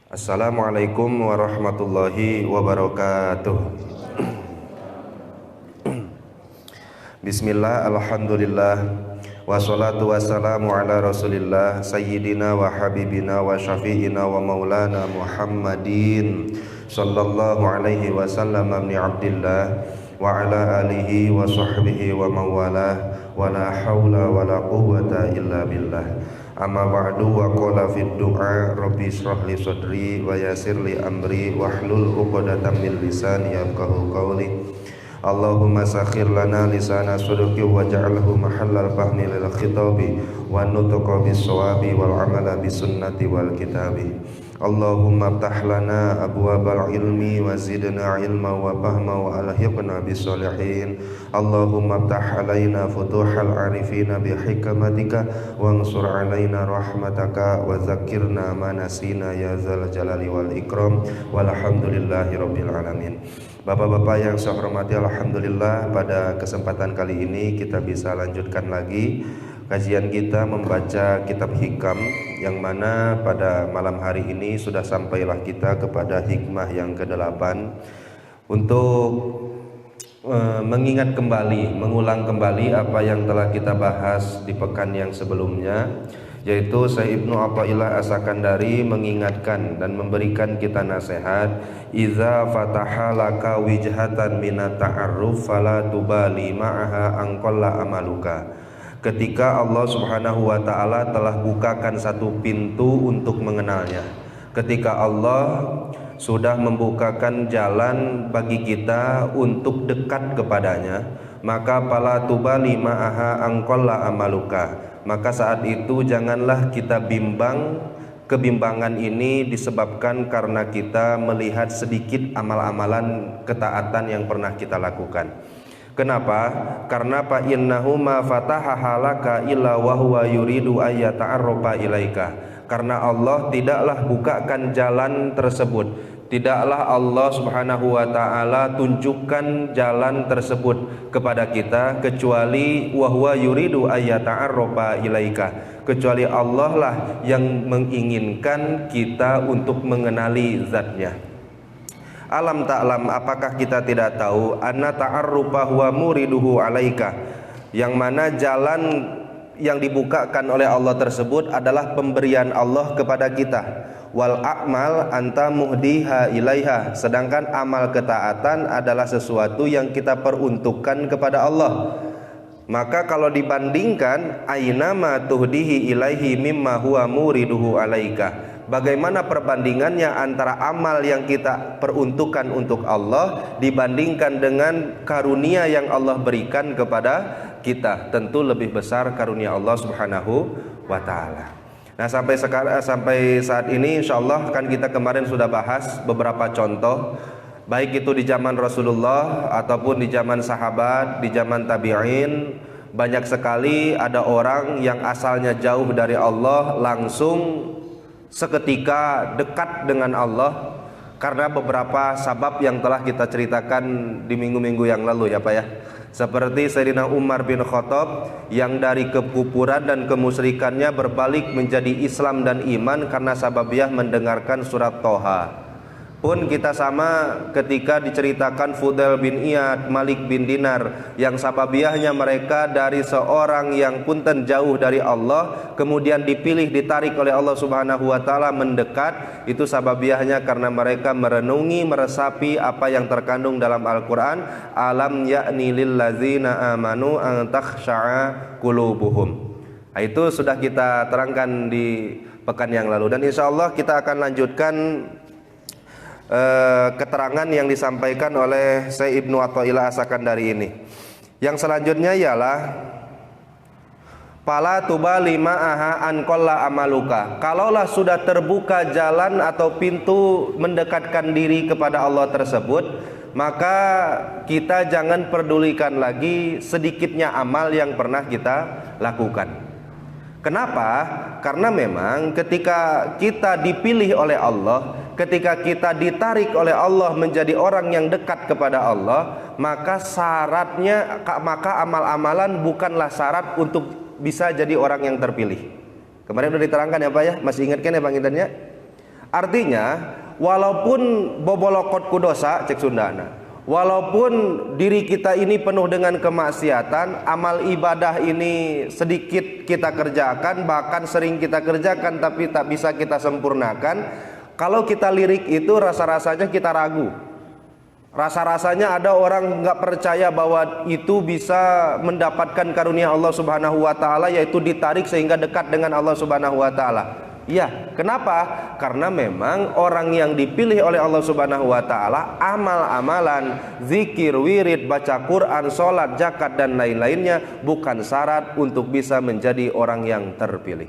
Assalamualaikum warahmatullahi wabarakatuh. Bismillah, alhamdulillah, wassalatu wassalamu ala rasulillah sayyidina wa habibina wa syafi'ina wa maulana Muhammadin sallallahu alaihi wasallam ibni abdillah wa ala alihi wa sahbihi wa mawalah wa la hawla wa la quwwata illa billah. Amma ba'du, wa qala fid du'a rabbi shrah li sadri wa yassir li amri wahlul 'uqdatam min lisani yafqahu qawli. Allahumma sakhir lana lisana sidqi waj'alhu mahallal fahmi lil khitabi wa nutqa bis shawabi wal amala bis sunnati wal kitabi. Allahumma ftah lana abwabal ilmi wa zidna ilma wa fahma wa alhiqna bis sholihin. Allahumma ftah alaina futuhal arifina bi hikmatika wa ansur alaina rahmataka wa zakkirna ma nasina ya zal jalali wal ikram walhamdulillahi rabbil alamin. Bapak-bapak yang saya hormati, alhamdulillah pada kesempatan kali ini kita bisa lanjutkan lagi kajian kita membaca kitab hikam, yang mana pada malam hari ini sudah sampailah kita kepada hikmah yang ke-8 untuk mengingat kembali, mengulang kembali apa yang telah kita bahas di pekan yang sebelumnya, yaitu Syekh Ibnu Athaillah As-Sakandari mengingatkan dan memberikan kita nasihat, iza fataha laka wijhatan minat ta'arruf fala tubali ma'aha angqalla amaluka. Ketika Allah Subhanahu wa ta'ala telah bukakan satu pintu untuk mengenalnya, ketika Allah sudah membukakan jalan bagi kita untuk dekat kepadanya, maka fala tubali ma'aha angqalla amaluka. Maka saat itu janganlah kita bimbang. Kebimbangan ini disebabkan karena kita melihat sedikit amal-amalan ketaatan yang pernah kita lakukan. Kenapa? Karena fa innahu ma fataha halaka illa wa huwa yuridu ayyata'arrafa ilaika. Karena Allah tidaklah bukakan jalan tersebut, tidaklah Allah Subhanahu wa ta'ala tunjukkan jalan tersebut kepada kita kecuali wa huwa yuridu ayyata'arrafa ilaika, kecuali Allah lah yang menginginkan kita untuk mengenali zatnya. Alam ta'lam, apakah kita tidak tahu, anna ta'arrufa huwa muriduhu alaika, yang mana jalan yang dibukakan oleh Allah tersebut adalah pemberian Allah kepada kita. Wal a'mal anta muhdiha ilaiha, sedangkan amal ketaatan adalah sesuatu yang kita peruntukkan kepada Allah. Maka kalau dibandingkan ainama tuhdihi ilaihi mimma huwa muriduhu alaika, bagaimana perbandingannya antara amal yang kita peruntukkan untuk Allah dibandingkan dengan karunia yang Allah berikan kepada kita? Tentu lebih besar karunia Allah Subhanahu wa ta'ala. Nah, sampai saat ini insyaallah kan kita kemarin sudah bahas beberapa contoh, baik itu di zaman Rasulullah ataupun di zaman sahabat, di zaman tabi'in. Banyak sekali ada orang yang asalnya jauh dari Allah langsung seketika dekat dengan Allah karena beberapa sabab yang telah kita ceritakan di minggu-minggu yang lalu ya Pak ya. Seperti Sayyidina Umar bin Khattab yang dari kekufuran dan kemusyrikannya berbalik menjadi Islam dan iman karena sababiah mendengarkan surat Toha. Pun kita sama ketika diceritakan Fudail bin Iyad, Malik bin Dinar, yang sababiahnya mereka dari seorang yang punten jauh dari Allah kemudian dipilih, ditarik oleh Allah Subhanahu wa ta'ala mendekat. Itu sababiahnya karena mereka merenungi, meresapi apa yang terkandung dalam Al-Quran, alam ya'ni lillazina amanu an takhsha'a qulubuhum. Itu sudah kita terangkan di pekan yang lalu, dan insya Allah kita akan lanjutkan keterangan yang disampaikan oleh Syekh Ibnu Athaillah As-Sakandari ini. Yang selanjutnya ialah fala tubali ma'aha anqalla amaluka. Kalaulah sudah terbuka jalan atau pintu mendekatkan diri kepada Allah tersebut, maka kita jangan pedulikan lagi sedikitnya amal yang pernah kita lakukan. Kenapa? Karena memang ketika kita dipilih oleh Allah, ketika kita ditarik oleh Allah menjadi orang yang dekat kepada Allah, maka maka amal-amalan bukanlah syarat untuk bisa jadi orang yang terpilih. Kemarin sudah diterangkan ya Pak ya, masih ingatkan ya Bang Intannya? Artinya, walaupun bobolokot ku dosa, cek Sundana, walaupun diri kita ini penuh dengan kemaksiatan, amal ibadah ini sedikit kita kerjakan, bahkan sering kita kerjakan tapi tak bisa kita sempurnakan. Kalau kita lirik itu rasa-rasanya kita ragu. Rasa-rasanya ada orang nggak percaya bahwa itu bisa mendapatkan karunia Allah Subhanahu wa taala, yaitu ditarik sehingga dekat dengan Allah Subhanahu wa taala. Ya, kenapa? Karena memang orang yang dipilih oleh Allah Subhanahu wa taala, amal-amalan, zikir, wirid, baca Quran, sholat, zakat dan lain-lainnya bukan syarat untuk bisa menjadi orang yang terpilih.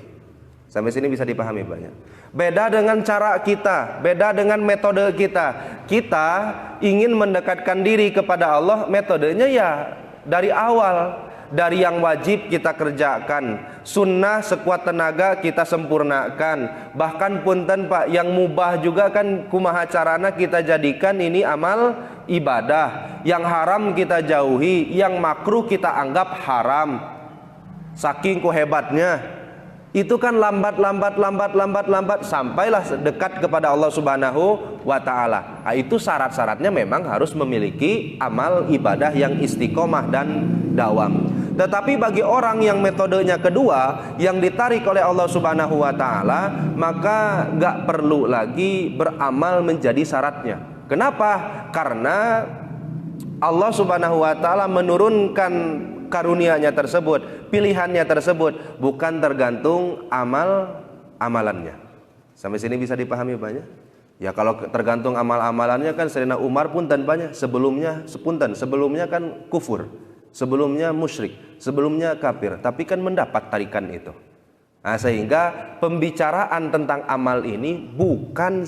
Sampai sini bisa dipahami banyak. Beda dengan cara kita, beda dengan metode kita. Kita ingin mendekatkan diri kepada Allah, metodenya ya dari awal, dari yang wajib kita kerjakan, sunnah sekuat tenaga kita sempurnakan. Bahkan punten Pak, yang mubah juga kan kumaha carana kita jadikan ini amal ibadah. Yang haram kita jauhi, yang makruh kita anggap haram. Saking ku hebatnya, itu kan lambat sampailah dekat kepada Allah Subhanahu wa taala. Nah, itu syarat-syaratnya memang harus memiliki amal ibadah yang istiqomah dan dawam. Tetapi bagi orang yang metodenya kedua, yang ditarik oleh Allah Subhanahu wa taala, maka gak perlu lagi beramal menjadi syaratnya. Kenapa? Karena Allah Subhanahu wa taala menurunkan karunia-Nya tersebut, pilihannya tersebut bukan tergantung amalannya. Sampai sini bisa dipahami banyak? Ya, kalau tergantung amal-amalannya kan Sayyidina Umar pun tanpanya sebelumnya kan kufur, sebelumnya musyrik, sebelumnya kafir, tapi kan mendapat tarikan itu. Nah, sehingga pembicaraan tentang amal ini bukan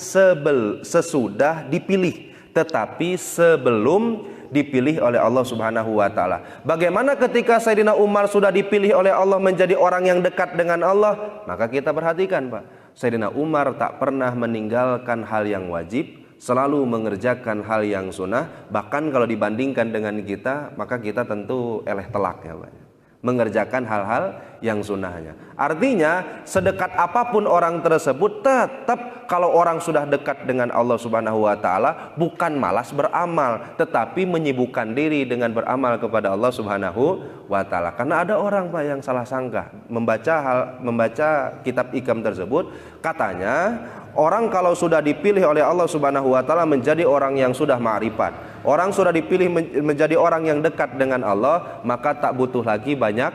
sesudah dipilih, tetapi sebelum dipilih oleh Allah Subhanahu wa taala. Bagaimana ketika Sayyidina Umar sudah dipilih oleh Allah menjadi orang yang dekat dengan Allah? Maka kita perhatikan, Pak. Sayyidina Umar tak pernah meninggalkan hal yang wajib, selalu mengerjakan hal yang sunnah. Bahkan kalau dibandingkan dengan kita, maka kita tentu eleh telak ya, Pak. Mengerjakan hal-hal yang sunnahnya. Artinya sedekat apapun orang tersebut, tetap kalau orang sudah dekat dengan Allah Subhanahu wa taala, bukan malas beramal, tetapi menyibukkan diri dengan beramal kepada Allah Subhanahu wa taala. Karena ada orang Pak yang salah sangka membaca kitab Ikam tersebut, katanya orang kalau sudah dipilih oleh Allah Subhanahu wa taala menjadi orang yang sudah ma'rifat, orang sudah dipilih menjadi orang yang dekat dengan Allah, maka tak butuh lagi banyak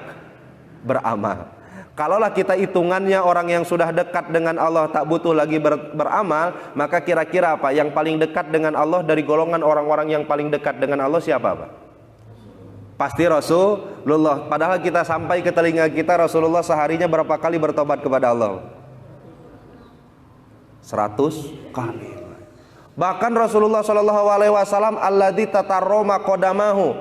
beramal. Kalaulah kita hitungannya orang yang sudah dekat dengan Allah tak butuh lagi beramal, maka kira-kira apa? Yang paling dekat dengan Allah dari golongan orang-orang yang paling dekat dengan Allah siapa, Pak? Pasti Rasulullah. Padahal kita sampai ke telinga kita, Rasulullah seharinya berapa kali bertobat kepada Allah? 100 kali. Bahkan Rasulullah Shallallahu Alaihi Wasallam alladzi tatarroma kodamahu,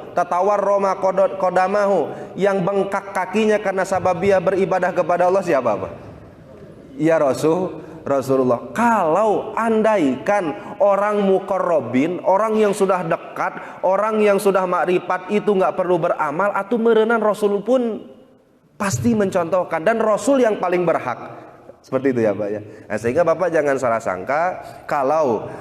yang bengkak kakinya karena sababia beribadah kepada Allah siapa, Pak? Ya Rasulullah. Kalau andaikan orang muqarrabin, orang yang sudah dekat, orang yang sudah makrifat itu nggak perlu beramal, atau merenan Rasul pun pasti mencontohkan, dan Rasul yang paling berhak. Seperti itu ya Pak ya. Nah, sehingga Bapak jangan salah sangka kalau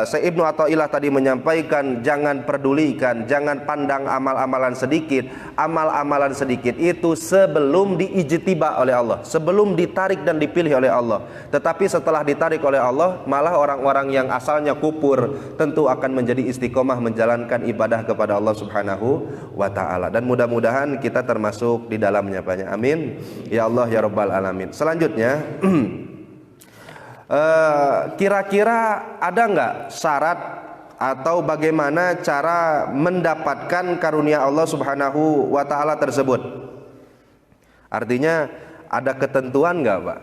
Syekh Ibnu Athaillah tadi menyampaikan jangan pedulikan, jangan pandang amal-amalan sedikit. Amal-amalan sedikit itu sebelum diijtiba oleh Allah, sebelum ditarik dan dipilih oleh Allah. Tetapi setelah ditarik oleh Allah, malah orang-orang yang asalnya kufur tentu akan menjadi istiqomah menjalankan ibadah kepada Allah Subhanahu wa taala. Dan mudah-mudahan kita termasuk di dalamnya Pak. Amin. Ya Allah ya Rabbal alamin. Selanjutnya kira-kira ada nggak syarat atau bagaimana cara mendapatkan karunia Allah Subhanahu wa taala tersebut? Artinya ada ketentuan nggak Pak?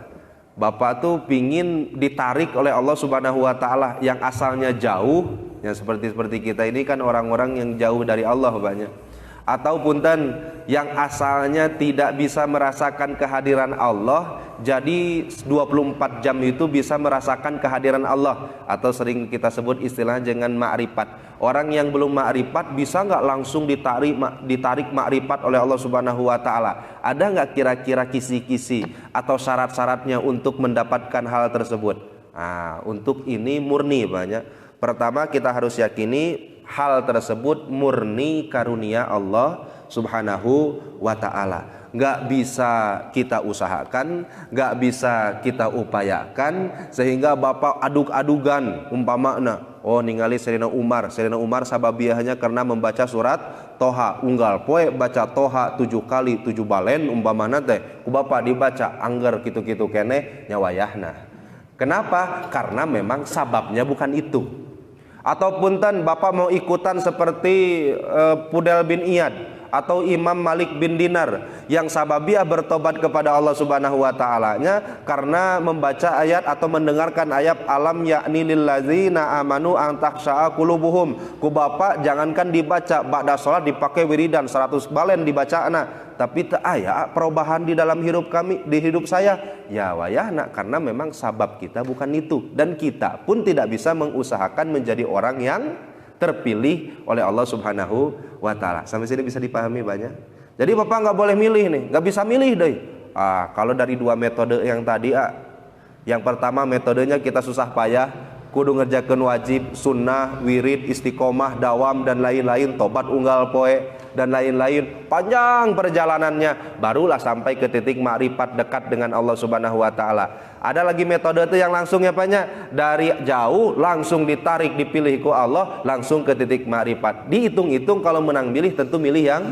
Bapak tuh pingin ditarik oleh Allah Subhanahu wa taala yang asalnya jauh, yang seperti kita ini kan orang-orang yang jauh dari Allah banyak. Atau punten yang asalnya tidak bisa merasakan kehadiran Allah, jadi 24 jam itu bisa merasakan kehadiran Allah, atau sering kita sebut istilah dengan ma'rifat. Orang yang belum ma'rifat bisa nggak langsung ditarik ma'rifat oleh Allah Subhanahu wa taala? Ada nggak kira-kira kisi-kisi atau syarat-syaratnya untuk mendapatkan hal tersebut? Nah, untuk ini murni banyak. Pertama kita harus yakini hal tersebut murni karunia Allah Subhanahu wa ta'ala. Nggak bisa kita usahakan, nggak bisa kita upayakan sehingga bapak adug-adugan umpamana. Oh ningali Serina Umar sababiahnya karena membaca surat Toha unggal poe baca Toha 7 kali 7 balen umpamana teh ku bapak dibaca angger kitu-kitu kene nyawayahna. Kenapa? Karena memang sababnya bukan itu. Ataupun tan bapak mau ikutan seperti Pudel bin Iyad atau Imam Malik bin Dinar yang sababiah bertobat kepada Allah Subhanahu wa ta'alanya karena membaca ayat atau mendengarkan ayat alam yakni lillazina amanu an takhsha'a qulubuhum. Ku bapak jangankan dibaca ba'da salat dipakai wiridan 100 balen dibacana tapi teu aya perubahan di dalam hidup saya. Ya wayahna karena memang sabab kita bukan itu dan kita pun tidak bisa mengusahakan menjadi orang yang terpilih oleh Allah Subhanahu wa ta'ala. Sampai sini bisa dipahami banyak. Jadi bapak nggak boleh milih nih, nggak bisa milih deh. Kalau dari dua metode yang tadi, yang pertama metodenya kita susah payah, kudu ngerjakeun wajib, sunnah, wirid, istiqomah, dawam dan lain-lain, tobat unggal poe dan lain-lain. Panjang perjalanannya, barulah sampai ke titik ma'rifat dekat dengan Allah Subhanahu wa ta'ala. Ada lagi metode itu yang langsung ya banyak, dari jauh langsung ditarik dipilih ku Allah langsung ke titik ma'rifat. Dihitung-hitung kalau menang milih tentu milih yang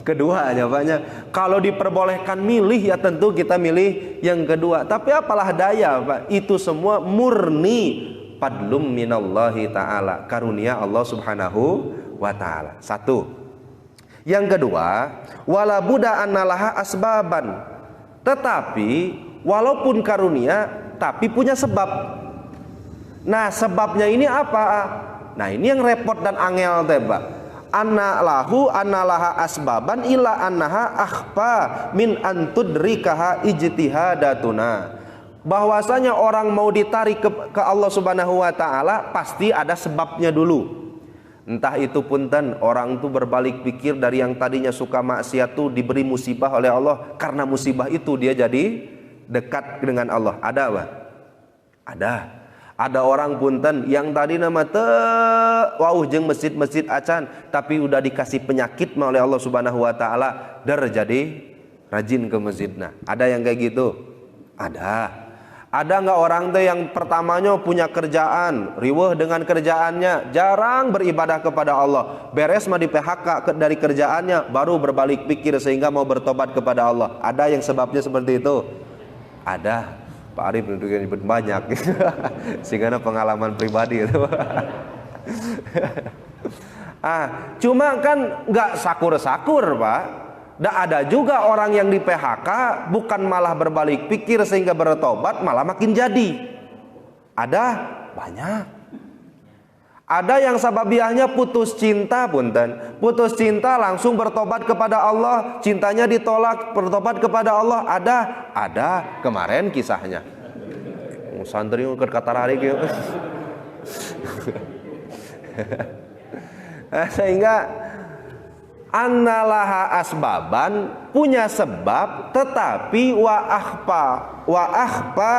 kedua aja banyak. Kalau diperbolehkan milih ya tentu kita milih yang kedua. Tapi apalah daya Pak, itu semua murni fadlum minallahi ta'ala, karunia Allah Subhanahu wa ta'ala. Satu. Yang kedua, wala buda annalaha asbaban. Tetapi walaupun karunia tapi punya sebab. Nah, sebabnya ini apa? Nah, ini yang repot dan angel teh, Pak. Annalaha asbaban illa annaha akhfa min antudrikaha ijtihadatuna. Bahwasanya orang mau ditarik ke Allah Subhanahu wa ta'ala pasti ada sebabnya dulu. Entah itu punten orang itu berbalik pikir dari yang tadinya suka maksiat tuh diberi musibah oleh Allah, karena musibah itu dia jadi dekat dengan Allah. Ada apa? Ada orang punten yang tadi nama wauh jeung masjid-masjid acan tapi udah dikasih penyakit oleh Allah Subhanahu wa ta'ala jadi rajin ke masjidna. Ada yang kayak gitu? Ada nggak orang tuh yang pertamanya punya kerjaan, riweuh dengan kerjaannya, jarang beribadah kepada Allah, beres mah di PHK dari kerjaannya, baru berbalik pikir sehingga mau bertobat kepada Allah. Ada yang sebabnya seperti itu? Ada. Pak Arif nyebut banyak, sehingga pengalaman pribadi itu. Cuma kan nggak sakur-sakur Pak. Ada juga orang yang di PHK bukan malah berbalik pikir sehingga bertobat, malah makin jadi. Ada banyak. Ada yang sababiahnya putus cinta punten. Putus cinta langsung bertobat kepada Allah, cintanya ditolak, bertobat kepada Allah. Ada kemarin kisahnya. Santri keur katarari kieu. Sehingga annalaha asbaban punya sebab tetapi wa akhfa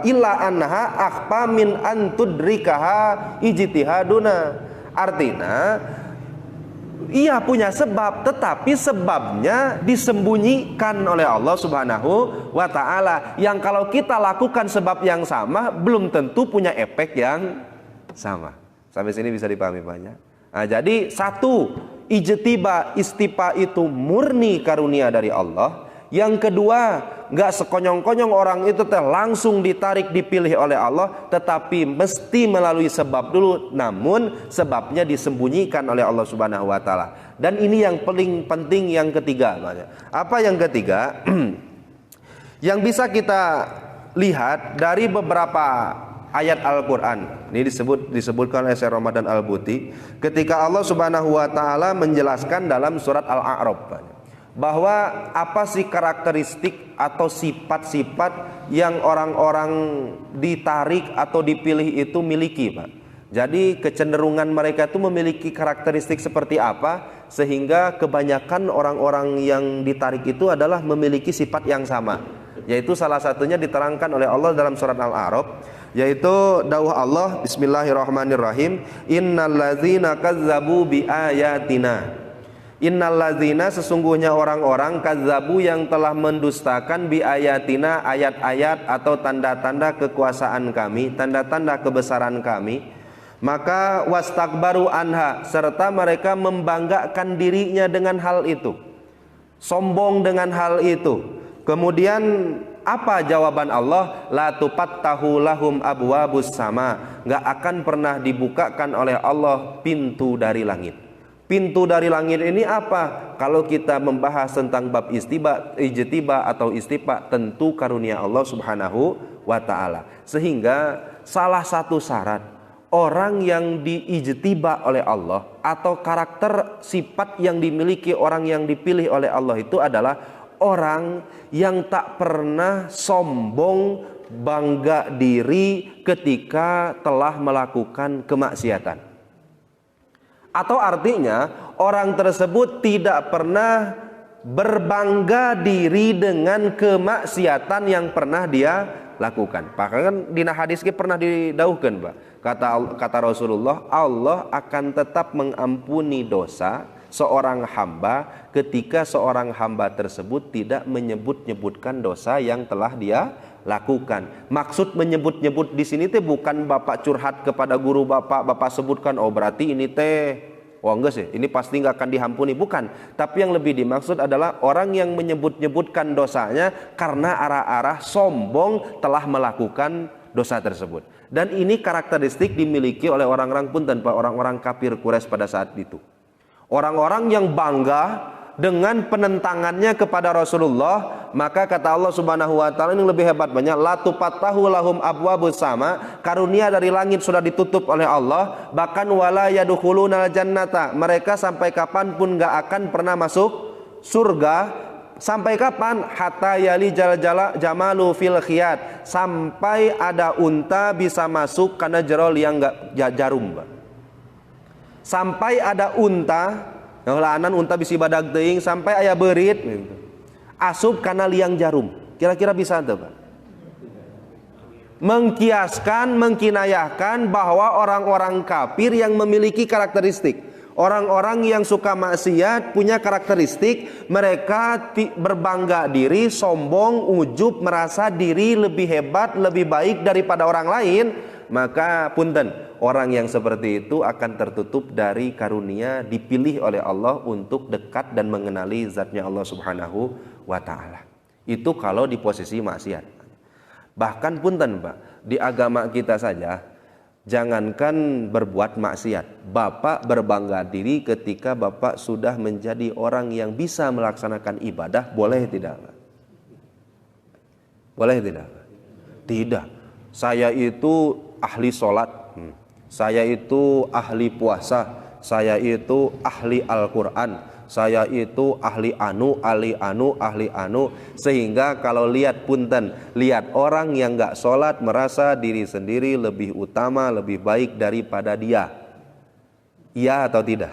illa annaha akhfa min antudrikaha ijtihaduna. Artinya ia punya sebab tetapi sebabnya disembunyikan oleh Allah Subhanahu wa ta'ala, yang kalau kita lakukan sebab yang sama belum tentu punya efek yang sama. Sampai sini bisa dipahami banyak. Nah, jadi satu, istipa itu murni karunia dari Allah. Yang kedua, nggak sekonyong-konyong orang itu langsung ditarik dipilih oleh Allah, tetapi mesti melalui sebab dulu, namun sebabnya disembunyikan oleh Allah Subhanahu wa ta'ala. Dan ini yang paling penting yang ketiga. Apa yang ketiga? Yang bisa kita lihat dari beberapa ayat Al-Quran. Ini disebutkan oleh Syekh Ramadan Al-Buti ketika Allah Subhanahu wa ta'ala menjelaskan dalam surat Al-A'raf bahwa apa sih karakteristik atau sifat-sifat yang orang-orang ditarik atau dipilih itu miliki, Pak. Jadi kecenderungan mereka itu memiliki karakteristik seperti apa sehingga kebanyakan orang-orang yang ditarik itu adalah memiliki sifat yang sama. yaitu salah satunya diterangkan oleh Allah dalam surat Al-A'raf, yaitu dawuh Allah, bismillahirrahmanirrahim, innalladzina kazzabu biayatina. Innalladzina, sesungguhnya orang-orang, kazzabu yang telah mendustakan biayatina, ayat-ayat atau tanda-tanda kekuasaan kami, tanda-tanda kebesaran kami, maka wastakbaru anha, serta mereka membanggakan dirinya dengan hal itu, sombong dengan hal itu. Kemudian apa jawaban Allah? La tufattahu lahum abwabus sama, enggak akan pernah dibukakan oleh Allah pintu dari langit. Pintu dari langit ini apa? Kalau kita membahas tentang bab ijtiba atau istifa, tentu karunia Allah Subhanahu wa taala. Sehingga salah satu syarat orang yang diijtiba oleh Allah atau karakter sifat yang dimiliki orang yang dipilih oleh Allah itu adalah orang yang tak pernah sombong, bangga diri ketika telah melakukan kemaksiatan. Atau artinya orang tersebut tidak pernah berbangga diri dengan kemaksiatan yang pernah dia lakukan. Bahkan di hadis ini pernah didauhkan, Pak. Kata Rasulullah, Allah akan tetap mengampuni dosa seorang hamba ketika seorang hamba tersebut tidak menyebut-nyebutkan dosa yang telah dia lakukan. Maksud menyebut-nyebut di sini teh bukan bapak curhat kepada guru bapak sebutkan, oh berarti ini teh, oh enggak sih, ini pasti nggak akan diampuni, bukan. Tapi yang lebih dimaksud adalah orang yang menyebut-nyebutkan dosanya karena arah-arah sombong telah melakukan dosa tersebut. Dan ini karakteristik dimiliki oleh orang-orang pun tanpa orang-orang kafir Quraisy pada saat itu. Orang-orang yang bangga dengan penentangannya kepada Rasulullah, maka kata Allah Subhanahu wa taala, ini lebih hebat banyak, la tufattahu lahum abwabus sama, karunia dari langit sudah ditutup oleh Allah, bahkan wala yadkhulunal jannata, mereka sampai kapanpun enggak akan pernah masuk surga. Sampai kapan? Hatta yali jamalu fil khiyat, sampai ada unta bisa masuk karena jerol yang enggak jarum, Pak. Sampai ada unta, ngelahanan unta bisi badag teuing, sampai aya beurit gitu. Asup kana liang jarum. Kira-kira bisa tuh, Pak? Mengkiaskan, mengkinayahkan bahwa orang-orang kafir yang memiliki karakteristik, orang-orang yang suka maksiat punya karakteristik mereka berbangga diri, sombong, ujub, merasa diri lebih hebat, lebih baik daripada orang lain. Maka punten, orang yang seperti itu akan tertutup dari karunia dipilih oleh Allah untuk dekat dan mengenali zatnya Allah Subhanahu wa ta'ala. Itu kalau di posisi maksiat. Bahkan punten, Pak, di agama kita saja, jangankan berbuat maksiat, Bapak berbangga diri ketika Bapak sudah menjadi orang yang bisa melaksanakan ibadah, boleh tidak, Pak? Boleh tidak, Pak? Tidak. Saya itu ahli sholat, saya itu ahli puasa, saya itu ahli Al-Quran, saya itu ahli anu, sehingga kalau lihat punten, lihat orang yang gak sholat merasa diri sendiri lebih utama, lebih baik daripada dia. Iya atau tidak?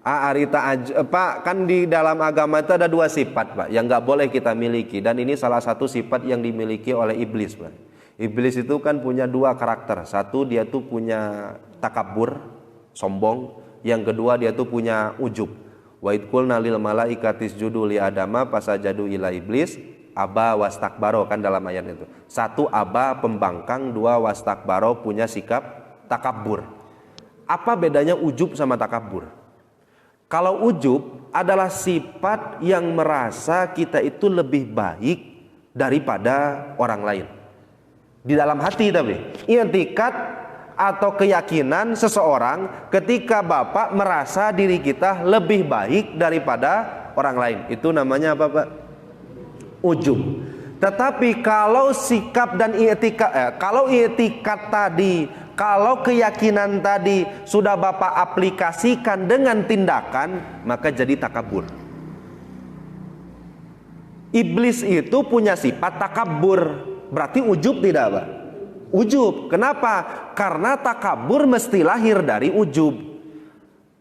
Pak, kan di dalam agama itu ada dua sifat, Pak, yang nggak boleh kita miliki, dan ini salah satu sifat yang dimiliki oleh iblis, Pak. Iblis itu kan punya dua karakter. Satu, dia tuh punya takabur, sombong. Yang kedua, dia tuh punya ujub. Wa id qulna lil malaikati isjudu li adama fasajadu ila iblis aba wastakbaro, kan dalam ayat itu. Satu, aba pembangkang, dua, wastakbaro punya sikap takabur. Apa bedanya ujub sama takabur? Kalau ujub adalah sifat yang merasa kita itu lebih baik daripada orang lain. Di dalam hati, tapi i'tikad atau keyakinan seseorang ketika Bapak merasa diri kita lebih baik daripada orang lain. Itu namanya apa, Pak? Ujub. Tetapi kalau sikap dan kalau i'tikad tadi, kalau keyakinan tadi sudah Bapak aplikasikan dengan tindakan, maka jadi takabur. Iblis itu punya sifat takabur. Berarti ujub tidak, Pak? Ujub. Kenapa? Karena takabur mesti lahir dari ujub.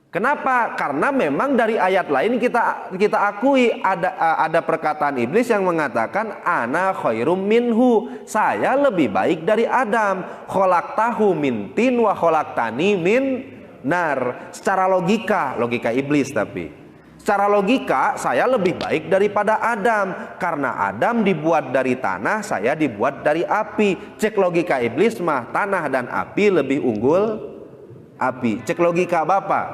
Kenapa? Karena memang dari ayat lain kita akui ada perkataan iblis yang mengatakan ana khairum minhu, saya lebih baik dari Adam. Khalaqtahu min tin wa khalaqtani min nar. Secara logika iblis, tapi secara logika saya lebih baik daripada Adam, karena Adam dibuat dari tanah, saya dibuat dari api. Cek logika iblis mah tanah dan api lebih unggul api. Cek logika Bapak,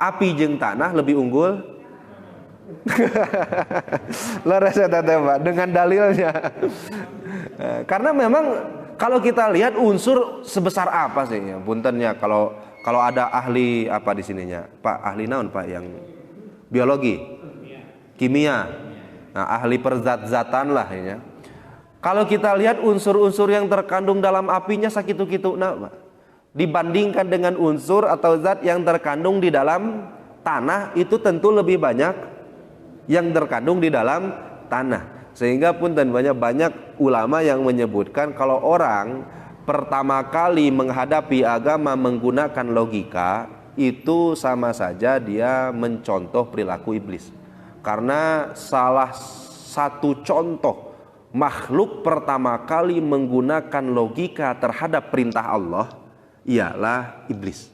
api jeung tanah lebih unggul. Leres eta teh Pak dengan dalilnya. Karena memang kalau kita lihat unsur sebesar apa sih ya, puntennya kalau ada ahli apa di sininya Pak, ahli naon Pak yang biologi, kimia, nah ahli perzat-zatan lah ya. Kalau kita lihat unsur-unsur yang terkandung dalam apinya sakitu-kitu nah Pak, dibandingkan dengan unsur atau zat yang terkandung di dalam tanah, itu tentu lebih banyak yang terkandung di dalam tanah. Sehingga pun banyak ulama yang menyebutkan kalau orang pertama kali menghadapi agama menggunakan logika, itu sama saja dia mencontoh perilaku iblis. Karena salah satu contoh makhluk pertama kali menggunakan logika terhadap perintah Allah ialah iblis.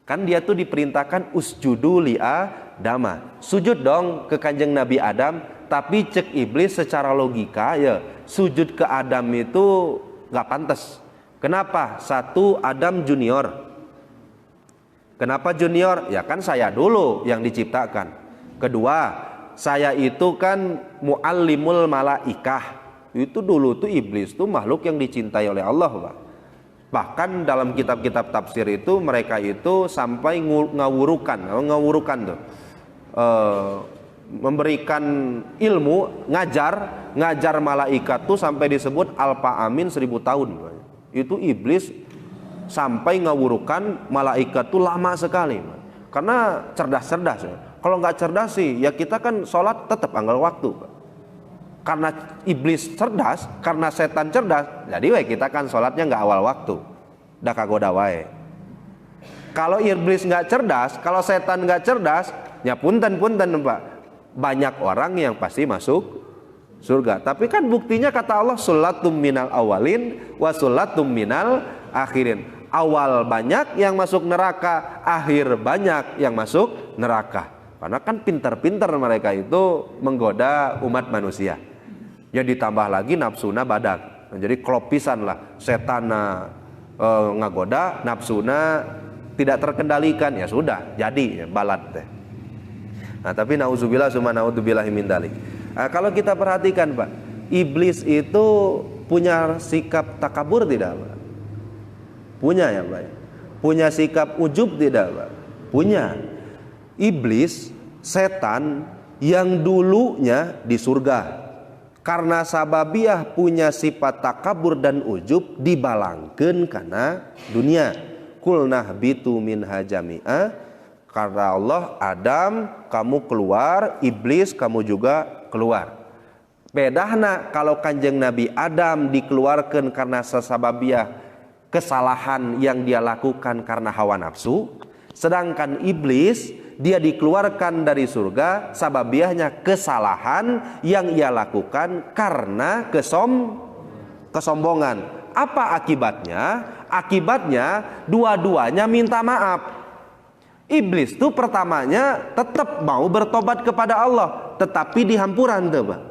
Kan dia tuh diperintahkan usjudu li Adama, sujud dong ke kanjeng Nabi Adam. Tapi cek iblis secara logika ya, sujud ke Adam itu gak pantas. Kenapa? Satu, Adam junior. Kenapa junior? Ya kan saya dulu yang diciptakan. Kedua, saya itu kan muallimul malaikah. Itu dulu tuh iblis tuh makhluk yang dicintai oleh Allah Pak. Bahkan dalam kitab-kitab tafsir itu mereka itu sampai ngawurukan tuh, memberikan ilmu, ngajar malaikat tuh sampai disebut alfa amin 1000 tahun. Itu iblis sampai ngawurukan malaikat tuh lama sekali, karena cerdas. Kalau nggak cerdas sih ya kita kan sholat tetap anggal waktu. Karena iblis cerdas, karena setan cerdas, jadi kita kan sholatnya nggak awal waktu, dah kagoda wae. Kalau iblis nggak cerdas, kalau setan nggak cerdas, ya punten Pak, banyak orang yang pasti masuk surga. Tapi kan buktinya kata Allah, sulatum minal awalin wa sulatum minal akhirin. Awal banyak yang masuk neraka, akhir banyak yang masuk neraka. Karena kan pintar-pintar mereka itu menggoda umat manusia. Ya ditambah lagi nafsuna badak. Nah, jadi klopisan lah, setana ngagoda, nafsuna tidak terkendalikan, ya sudah jadi ya, balat teh. Nah tapi nauzubillah summa naudzubillahi min dzalik. Nah, kalau kita perhatikan Pak, iblis itu punya sikap takabur tidak Pak? Punya ya Pak. Punya sikap ujub tidak Pak? Punya. Iblis, setan yang dulunya di surga, karena sababiah punya sifat takabur dan ujub, dibalangkeun kana dunia. Kulnah bitu minha jami'a, karena Allah, Adam kamu keluar, iblis kamu juga keluar. Bedahna kalau kanjeng Nabi Adam dikeluarkan karena sesababiah kesalahan yang dia lakukan karena hawa nafsu, sedangkan iblis dia dikeluarkan dari surga sababiahnya kesalahan yang ia lakukan karena kesombongan. Apa akibatnya? Akibatnya dua-duanya minta maaf. Iblis tuh pertamanya tetap mau bertobat kepada Allah, tetapi dihampuran tuh Pak.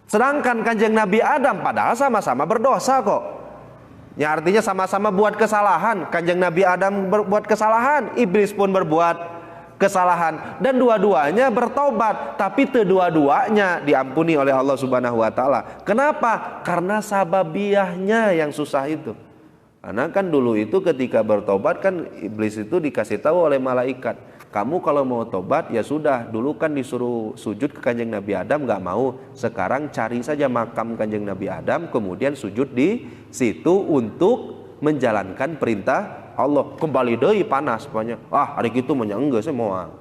Sedangkan kanjeng Nabi Adam padahal sama-sama berdosa kok. Ya artinya sama-sama buat kesalahan. Kanjeng Nabi Adam berbuat kesalahan, iblis pun berbuat kesalahan, dan dua-duanya bertobat, tapi kedua-duanya diampuni oleh Allah Subhanahu wa taala. Kenapa? Karena sababiahnya yang susah itu. Karena kan dulu itu ketika bertobat kan iblis itu dikasih tahu oleh malaikat, kamu kalau mau tobat ya sudah, dulu kan disuruh sujud ke kanjeng Nabi Adam nggak mau, sekarang cari saja makam kanjeng Nabi Adam kemudian sujud di situ untuk menjalankan perintah Allah. Kembali deui panas pokoknya. Hari itu menyanggeus moal.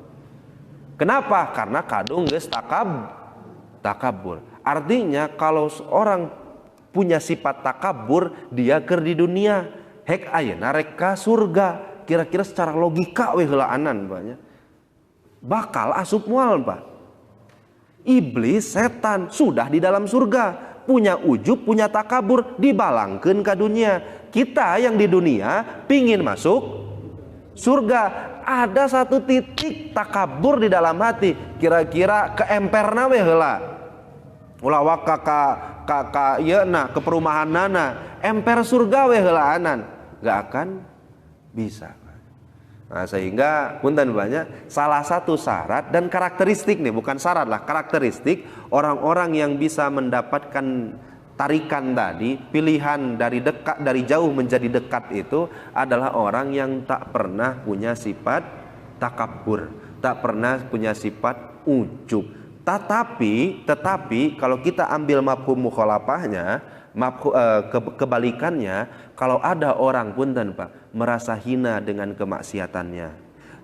Kenapa? Karena kadung geus takabur. Artinya kalau seorang punya sifat takabur, dia keur di dunia. Hek ayeuna rek ka surga. Kira-kira secara logika we heulaanan banyak. Bakal asup moal Pak. Iblis, setan sudah di dalam surga, punya ujub, punya takabur, dibalangkeun ka dunia. Kita yang di dunia pingin masuk surga, ada satu titik takabur di dalam hati. Kira-kira keemperna we heula. Ulah waka ka yeuna ke perumahanana, emper surga we heulaanan, gak akan bisa. Nah, sehingga punten banyak salah satu syarat dan karakteristik nih, bukan syarat lah, karakteristik orang-orang yang bisa mendapatkan tarikan tadi, pilihan dari dekat dari jauh menjadi dekat itu adalah orang yang tak pernah punya sifat takabur, tak pernah punya sifat ujub. Tetapi kalau kita ambil mafhum mukhalafahnya, kebalikannya, kalau ada orang punten Pak merasa hina dengan kemaksiatannya,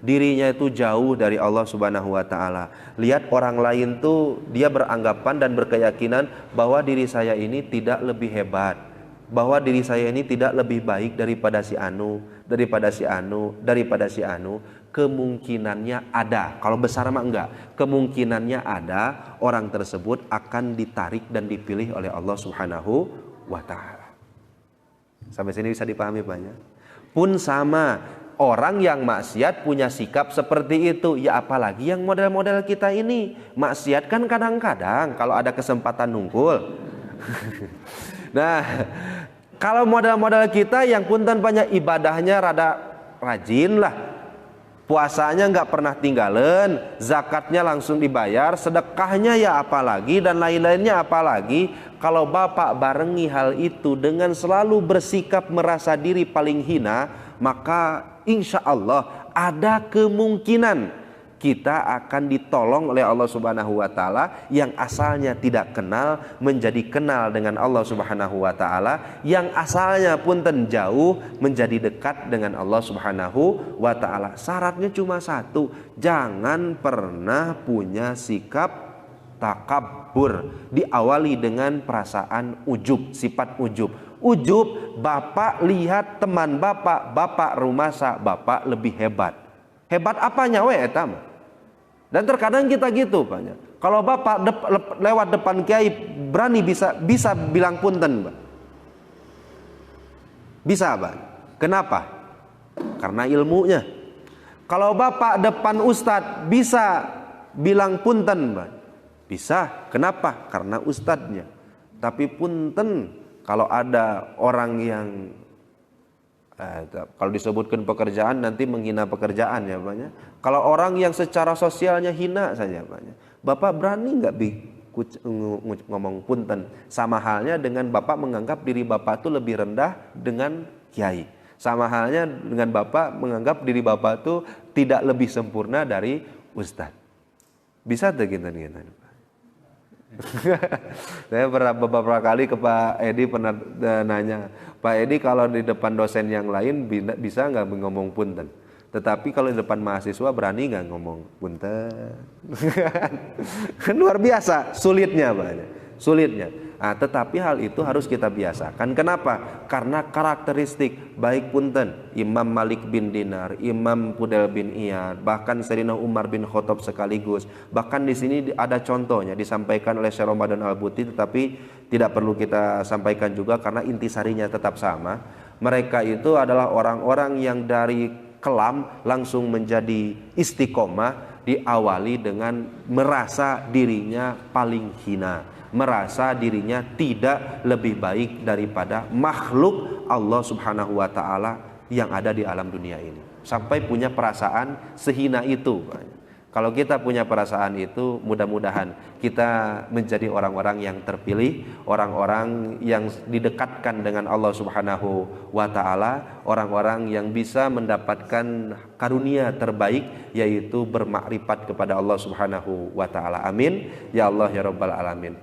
dirinya itu jauh dari Allah Subhanahu wa taala. Lihat orang lain tuh dia beranggapan dan berkeyakinan bahwa diri saya ini tidak lebih hebat, bahwa diri saya ini tidak lebih baik daripada si anu. Kemungkinannya ada, kalau besar mah enggak, kemungkinannya ada orang tersebut akan ditarik dan dipilih oleh Allah Subhanahu wa taala. Sampai sini bisa dipahami banyak. Pun sama, orang yang maksiat punya sikap seperti itu, ya apalagi yang model-model kita ini. Maksiat kan kadang-kadang kalau ada kesempatan nungkul. Nah, kalau model-model kita yang punten banyak ibadahnya rada rajin lah, puasanya nggak pernah tinggalan, zakatnya langsung dibayar, sedekahnya ya apalagi, dan lain-lainnya apalagi. Kalau Bapak barengi hal itu dengan selalu bersikap merasa diri paling hina, maka insya Allah ada kemungkinan kita akan ditolong oleh Allah Subhanahu wa taala, yang asalnya tidak kenal menjadi kenal dengan Allah Subhanahu wa taala, yang asalnya punten jauh menjadi dekat dengan Allah Subhanahu wa taala. Syaratnya cuma satu, jangan pernah punya sikap takabur, diawali dengan perasaan ujub, sifat ujub. Ujub, Bapak lihat teman Bapak rumasa Bapak lebih hebat. Hebat apanya we eta mah? Dan terkadang kita gitu banyak. Kalau Bapak lewat depan kiai berani bisa bilang punten, Pak. Bisa, Pak. Kenapa? Karena ilmunya. Kalau Bapak depan ustadz bisa bilang punten, Pak. Bisa. Kenapa? Karena ustadznya. Tapi punten kalau ada orang yang kalau disebutkan pekerjaan nanti menghina pekerjaan ya banyak. Kalau orang yang secara sosialnya hina saja banyak. Bapak berani nggak ngomong punten? Sama halnya dengan Bapak menganggap diri Bapak itu lebih rendah dengan kiai. Sama halnya dengan Bapak menganggap diri Bapak itu tidak lebih sempurna dari ustadz. Bisa tuh gitu. Saya beberapa kali ke Pak Edi pernah nanya, Pak Edi kalau di depan dosen yang lain bisa nggak ngomong punten? Tetapi kalau di depan mahasiswa berani nggak ngomong punten? Kan luar biasa sulitnya banyak, sulitnya. Nah, tetapi hal itu harus kita biasakan. Kenapa? Karena karakteristik baik punten Imam Malik bin Dinar, Imam Fudel bin Iyad, bahkan Sayyidina Umar bin Khattab sekaligus. Bahkan di sini ada contohnya disampaikan oleh Syekh Ramadan Al-Buti, tetapi tidak perlu kita sampaikan juga karena intisarinya tetap sama. Mereka itu adalah orang-orang yang dari kelam langsung menjadi istiqomah, diawali dengan merasa dirinya paling hina, merasa dirinya tidak lebih baik daripada makhluk Allah Subhanahu wa taala yang ada di alam dunia ini. Sampai punya perasaan sehina itu. Kalau kita punya perasaan itu, mudah-mudahan kita menjadi orang-orang yang terpilih, orang-orang yang didekatkan dengan Allah Subhanahu wa taala, orang-orang yang bisa mendapatkan karunia terbaik, yaitu bermakrifat kepada Allah Subhanahu wa taala. Amin ya Allah ya rabbal alamin.